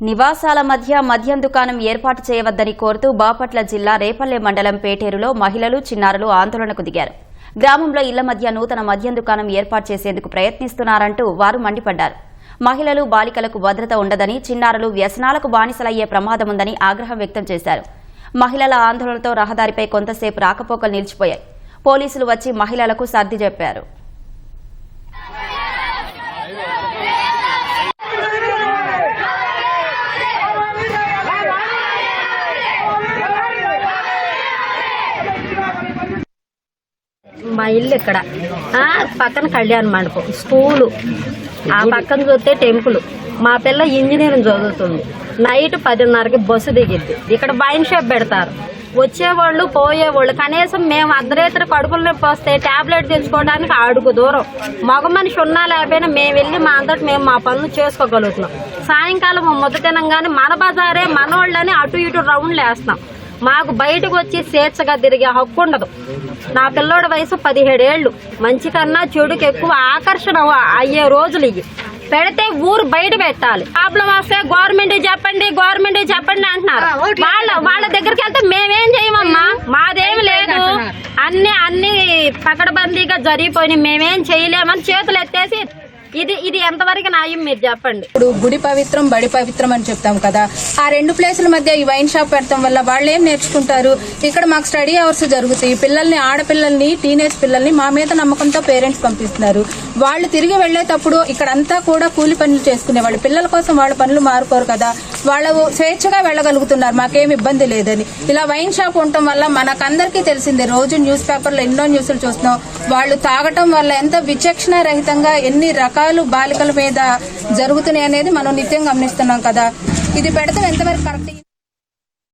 నివాసాల మధ్య మద్యం దుకాణం ఏర్పాటు చేయవద్దని కోరుతూ బాపట్ల జిల్లా రేపల్లె మండలం పేటేరులో మహిళలు చిన్నారులు ఆందోళనకు దిగారు. గ్రామంలో ఇళ్ల మధ్య నూతన మద్యం దుకాణం ఏర్పాటు చేసేందుకు ప్రయత్నిస్తున్నారంటూ వారు మండిపడ్డారు. మహిళలు బాలికలకు భద్రత ఉండదని, చిన్నారులు వ్యసనాలకు బానిసలయ్యే ప్రమాదముందని ఆగ్రహం వ్యక్తం చేశారు. మహిళల ఆందోళనతో రహదారిపై కొంతసేపు రాకపోకలు నిలిచిపోయాయి. పోలీసులు వచ్చి మహిళలకు సర్ది చెప్పారు. మా ఇల్లు ఇక్కడ పక్కన కళ్యాణ మండపం, స్కూలు, ఆ పక్కన చూస్తే టెంపుల్. మా పిల్ల ఇంజనీరింగ్ చదువుతుంది. నైట్ 10:30కి బస్సు దిగిద్ది. ఇక్కడ వైన్ షాప్ పెడతారు. వచ్చేవాళ్ళు పోయేవాళ్ళు కనీసం మేము అర్ధరాత్రి కడుపుల నొప్పి వస్తే టాబ్లెట్ తెచ్చుకోవడానికి అడుగు దూరం. మగ మనిషి ఉన్నా లేకపోయినా మేము వెళ్ళి మా అంతటి మేము మా పనులు చేసుకోగలుగుతున్నాం. సాయంకాలం ముద్ద తినంగానే మన బజారే మనోళ్ళని అటు ఇటు రౌండ్లు వేస్తాం. మాకు బయటకు వచ్చి స్వేచ్ఛగా తిరిగే హక్కు ఉండదు. నా పిల్లోడి వయసు 17 ఏళ్ళు. మంచి కన్నా చెడుకు ఎక్కువ ఆకర్షణ అయ్యే రోజులు ఇవి. పెడితే ఊరు బయట పెట్టాలి. ప్రాబ్లం వస్తే గవర్నమెంట్ చెప్పండి అంటున్నారు. వాళ్ళ దగ్గరికి వెళ్తే మేమేం చేయమమ్మా, మాదేమి లేదు, అన్ని పకడ్బందీగా జరిగిపోయినాయి, మేమేం చేయలేమని చేతులు ఎత్తేసి ఇది ఎంతవరకు న్యాయం మీరు చెప్పండి. ఇప్పుడు గుడి పవిత్రం, బడి పవిత్రం అని చెప్తాం కదా. ఆ రెండు ప్లేసుల మధ్య ఈ వైన్ షాప్ పెడతాం వల్ల వాళ్ళు ఏం నేర్చుకుంటారు? ఇక్కడ మాకు స్టడీ అవర్స్ జరుగుతాయి. పిల్లల్ని, ఆడపిల్లల్ని, టీనేజ్ పిల్లల్ని మా మీద నమ్మకంతో పేరెంట్స్ పంపిస్తున్నారు. వాళ్ళు తిరిగి వెళ్లేటప్పుడు ఇక్కడంతా కూడా కూలి పనులు చేసుకునే వాళ్ళు. పిల్లల కోసం వాళ్ళ పనులు మారుకోరు కదా. వాళ్ళు స్వేచ్ఛగా వెళ్లగలుగుతున్నారు, మాకేం ఇబ్బంది లేదని. ఇలా వైన్ షాప్ ఉండటం వల్ల మనకందరికీ తెలిసిందే. రోజు న్యూస్ పేపర్లో ఎన్నో న్యూస్లు చూస్తున్నాం. వాళ్ళు తాగటం వల్ల ఎంత విచక్షణ రహితంగా ఎన్ని రకాలు బాలికల మీద జరుగుతున్నాయి అనేది మనం నిత్యం గమనిస్తున్నాం కదా. ఇది పెడతాం ఎంతవరకు కరెక్ట్?